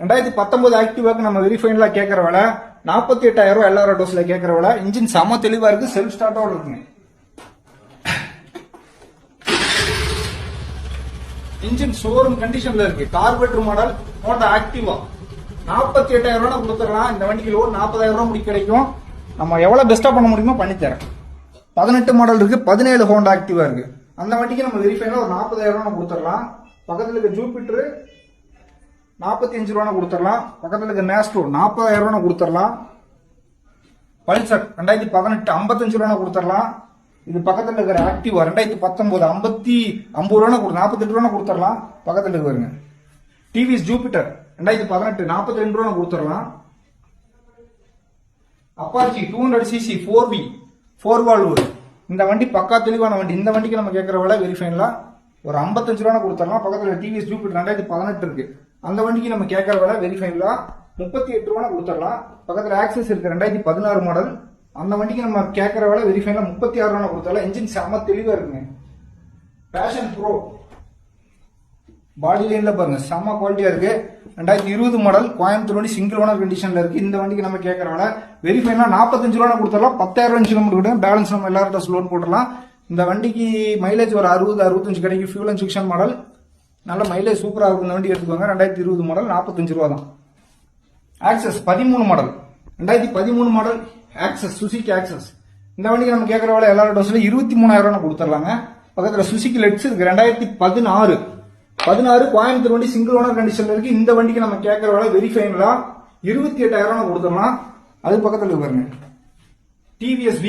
2019 ஆக்டிவாக்கு நம்ம வெரிஃபைன்ல கேட்கற விலை 48,000 ரூபாய். எல்லா டோஸ்ல கேட்கற விலை. இன்ஜின் செம தெளிவா இருக்கு, செல்ஃப் ஸ்டார்ட்டோட இருக்குங்க. இன்ஜின் ஷோரூம் கண்டிஷன்ல இருக்கு. கார்பரேட்டர் மாடல் ஹோண்டா ஆக்டிவா 48,000 ரூபாய் கொடுத்துடலாம். இந்த வண்டிக்கு லோன் 40,000 ரூபாய் முடி கிடைக்கும். நம்ம எவ்வளவு பெஸ்டா பண்ண முடியுமோ பண்ணித்தரேன். 18 மாடல் இருக்கு, 17 ஹோண்டா ஆக்டிவா இருக்கு. அந்த வண்டிக்கு நம்ம வெரிஃபைல ஒரு 40,000 ரூபாய் கொடுத்துடலாம். பக்கத்துல இருக்க ஜூபிட்டர் 45 ரூபாய் கொடுத்துடலாம். பக்கத்துல இருக்க நேஸ்டோ 40,000 ரூபாய் கொடுத்துடலாம். பல்சர் 2018 55 ரூபாய் கொடுத்துடலாம். இது பக்கத்துல இருக்கிற ஆக்டிவா 2019 50 ரூபாய் 48 ரூபாய் கொடுத்துடலாம். பக்கத்துல இருக்கு டிவிஎஸ் ஜூபிட்டர் 2018 42 ரூபாய் கொடுத்துடலாம். Apache 200cc 4V 4 valve. இந்த வண்டி பக்கா தெளிவான வண்டி. இந்த வண்டிக்கு நம்ம கேட்கற விலை வெரிஃபைன்ல ஒரு 55 ரூபாய் கொடுத்துடலாம். பக்கத்துல டிவிஎஸ் ஜூபிட்டர் 2018 இருக்கு. அந்த வண்டிக்கு நம்ம கேட்கற விலை வெரிஃபைன்ல 38 ரூபாய் கொடுத்துடலாம். பக்கத்துல ஆக்சஸ் இருக்கு 2016 மாடல். அந்த வண்டிக்கு நம்ம கேட்கற விலை வெரிஃபைன்ல 36 ரூபாய் கொடுத்துடலாம். இன்ஜின் செம தெளிவா இருக்குங்க. பேஷன் ப்ரோ பாடி லைன்ல பாருங்க செம குவாலிட்டியா இருக்கு. 2020 மாடல் கோயம்புத்தூர் வண்டி சிங்கிள் ஓனர் கண்டிஷன்ல இருக்கு. இந்த வண்டிக்கு நம்ம கேட்கற விலை வெரிஃபைனா 45 ரூபாய் கொடுத்துடலாம். 10,000 கிலோமீட்டர் கூட பேலன்ஸ் நம்ம எல்லாரும் லோன் போட்டுடலாம். இந்த வண்டிக்கு மைலேஜ் ஒரு 60-65 கிடைக்கும். ஃபியூல் இன்ஜெக்ஷன் மாடல், நல்ல மைலேஜ் சூப்பரா இருக்கும். இந்த வண்டி எடுத்துக்கோங்க. 2020 மாடல் 45 ரூபா தான். Access 13 model 2013 model access Suzuki access. இந்த வண்டிக்கு நம்ம கேட்கற விலை எல்லாரும் டோஸ்ல 23,000 ரூபாய் கொடுத்துடலாங்க. பக்கத்துல சுசுகி லெட்ஸ் இருக்கு 2016 கோயம்புத்தூர் வண்டி சிங்கிள் ஓனர் கண்டிஷன்ல இருக்கு. இந்த வண்டிக்கு நம்ம கேட்கற விலை வெரிஃபைன்ல 28,000 ரூபாய் கொடுத்துடலாம். அது பக்கத்துல பாருங்க டிவிஎஸ்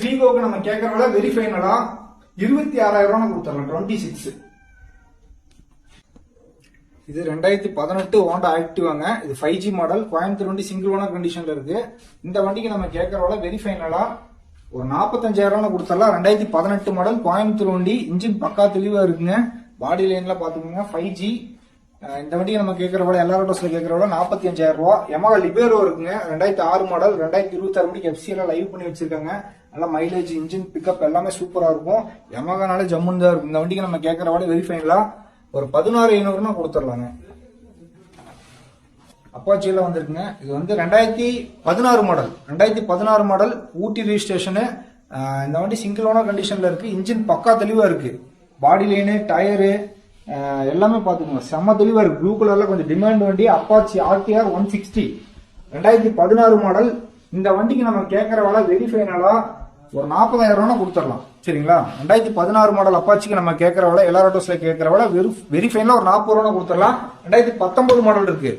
வீகோக்கு நம்ம கேட்கற விலை வெரிஃபைனலா 26,000 ரூபாய் கொடுத்துடலாம். 26 இது 2018 ஹோண்டா ஆக்டிவாங்க. இது 5G மாடல் கோயம்புத்தூர் வண்டி சிங்கிள் ஓனர் கண்டிஷன்ல இருக்கு. இந்த வண்டிக்கு நம்ம கேட்கற விலை வெரிஃபைனலா ஒரு 45,000 ரூபாய் கொடுத்துடலாம். 2018 மாடல் கோயம்புத்தூர் வண்டி. இன்ஜின் பக்கா தெளிவா இருக்குங்க. பாடி லைன்ல பாத்துக்கோங்க 5G. இந்த வண்டிக்கு நம்ம கேட்கற விலை எல்லாரும் டோஸ்ல கேட்கற விலை 45,000 ரூபாய். யமஹா லிபேரோ இருக்குங்க 2006 மாடல். 2026 மணிக்கு FCL லைவ் பண்ணி வச்சிருக்காங்க. நல்ல மைலேஜ், இன்ஜின் பிக்கப் எல்லாமே சூப்பரா இருக்கும். யமஹானால ஜம்முன்னு தான் இருக்கும். இந்த வண்டிக்கு நம்ம கேட்கற விலை வெரிஃபைன்ல ஒரு 16,500 கொடுத்துடலாங்க. அப்பாச்சியில வந்திருக்குங்க. இது வந்து 2016 மாடல் ஊட்டி ரிஜிஸ்ட்ரேஷனு. இந்த வண்டி சிங்கிள் ஓனர் கண்டிஷன்ல இருக்கு. இன்ஜின் பக்கா தெளிவா இருக்கு. பாடி லைனு, டயரு எல்லாமே பாத்துக்கோங்க செம்ம தெளிவா இருக்கு. ப்ளூ கலர்ல கொஞ்சம் டிமாண்ட் வண்டி அப்பாச்சி RTR 160 2016 மாடல். இந்த வண்டிக்கு நம்ம கேட்கற விலை வெரிஃபைனலா ஒரு 40,000 ரூபாய் கொடுத்துடலாம். சரிங்களா? 2016 மாடல் அப்பாச்சிக்கு நம்ம கேட்கற விலை எல்லாரோட்டோஸ்ல கேட்கற விலை வெரிஃபைன்ல ஒரு 40 ரூபாய் கொடுத்துடலாம். 2019 மாடல் இருக்கு